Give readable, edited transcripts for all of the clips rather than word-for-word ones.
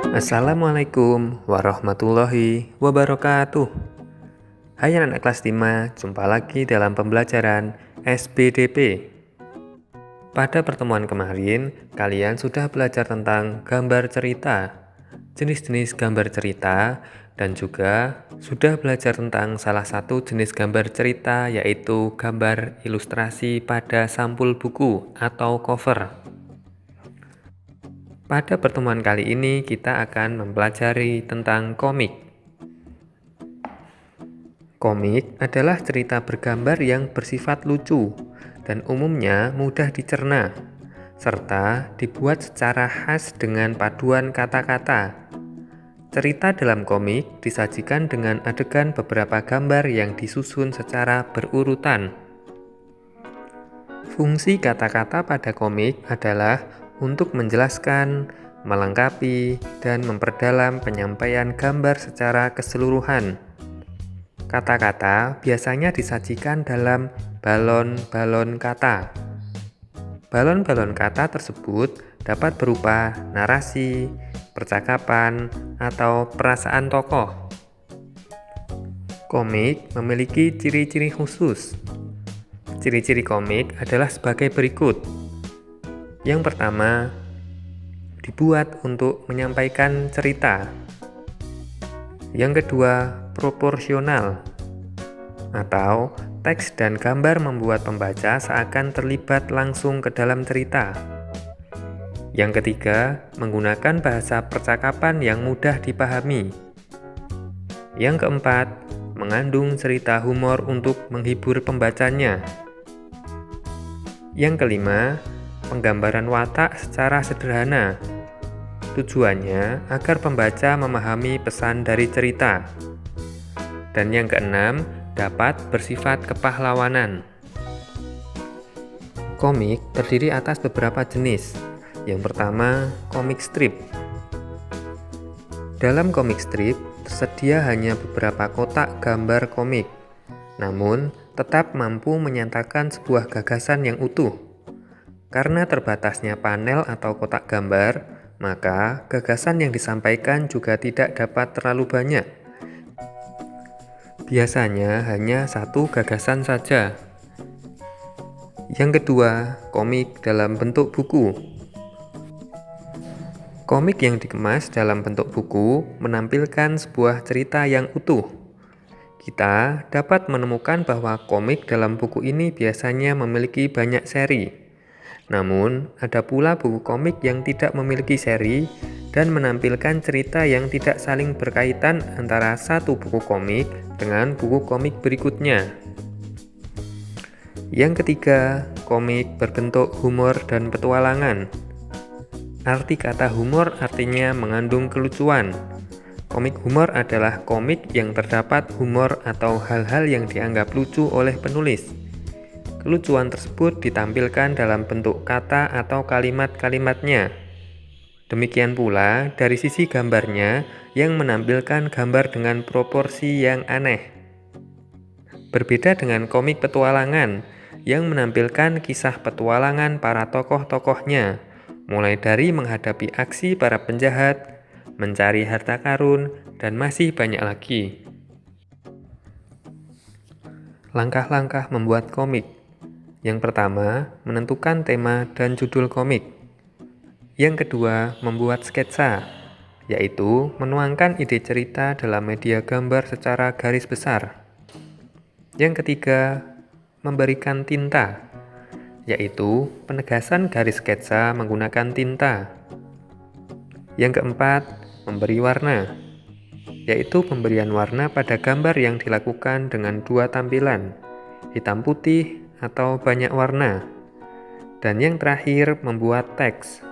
Assalamualaikum warahmatullahi wabarakatuh. Hai anak kelas 5, jumpa lagi dalam pembelajaran SPDP. Pada pertemuan kemarin, kalian sudah belajar tentang gambar cerita, jenis-jenis gambar cerita, dan juga sudah belajar tentang salah satu jenis gambar cerita, yaitu gambar ilustrasi pada sampul buku atau cover. Pada pertemuan kali ini kita akan mempelajari tentang komik. Komik adalah cerita bergambar yang bersifat lucu dan umumnya mudah dicerna, serta dibuat secara khas dengan paduan kata-kata. Cerita dalam komik disajikan dengan adegan beberapa gambar yang disusun secara berurutan. Fungsi kata-kata pada komik adalah untuk menjelaskan, melengkapi, dan memperdalam penyampaian gambar secara keseluruhan. Kata-kata biasanya disajikan dalam balon-balon kata. Balon-balon kata tersebut dapat berupa narasi, percakapan, atau perasaan tokoh. Komik memiliki ciri-ciri khusus. Ciri-ciri komik adalah sebagai berikut. Yang pertama, dibuat untuk menyampaikan cerita. Yang kedua, proporsional, atau teks dan gambar membuat pembaca seakan terlibat langsung ke dalam cerita. Yang ketiga, menggunakan bahasa percakapan yang mudah dipahami. Yang keempat, mengandung cerita humor untuk menghibur pembacanya. Yang kelima, penggambaran watak secara sederhana. Tujuannya agar pembaca memahami pesan dari cerita. Dan yang keenam, dapat bersifat kepahlawanan. Komik terdiri atas beberapa jenis. Yang pertama, komik strip. Dalam komik strip, tersedia hanya beberapa kotak gambar komik, namun tetap mampu menyatakan sebuah gagasan yang utuh. Karena terbatasnya panel atau kotak gambar, maka gagasan yang disampaikan juga tidak dapat terlalu banyak. Biasanya hanya satu gagasan saja. Yang kedua, komik dalam bentuk buku. Komik yang dikemas dalam bentuk buku menampilkan sebuah cerita yang utuh. Kita dapat menemukan bahwa komik dalam buku ini biasanya memiliki banyak seri. Namun, ada pula buku komik yang tidak memiliki seri dan menampilkan cerita yang tidak saling berkaitan antara satu buku komik dengan buku komik berikutnya. Yang ketiga, komik berbentuk humor dan petualangan. Arti kata humor artinya mengandung kelucuan. Komik humor adalah komik yang terdapat humor atau hal-hal yang dianggap lucu oleh penulis. Kelucuan tersebut ditampilkan dalam bentuk kata atau kalimat-kalimatnya. Demikian pula dari sisi gambarnya yang menampilkan gambar dengan proporsi yang aneh. Berbeda dengan komik petualangan yang menampilkan kisah petualangan para tokoh-tokohnya, mulai dari menghadapi aksi para penjahat, mencari harta karun, dan masih banyak lagi. Langkah-langkah membuat komik. Yang pertama, menentukan tema dan judul komik. Yang kedua, membuat sketsa, yaitu menuangkan ide cerita dalam media gambar secara garis besar. Yang ketiga, memberikan tinta, yaitu penegasan garis sketsa menggunakan tinta. Yang keempat, memberi warna, yaitu pemberian warna pada gambar yang dilakukan dengan dua tampilan, hitam putih atau banyak warna. Dan yang terakhir, membuat teks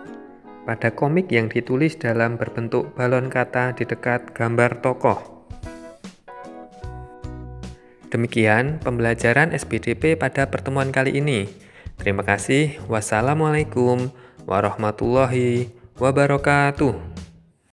pada komik yang ditulis dalam berbentuk balon kata di dekat gambar tokoh. Demikian pembelajaran SPDP pada pertemuan kali ini. Terima kasih. Wassalamualaikum warahmatullahi wabarakatuh.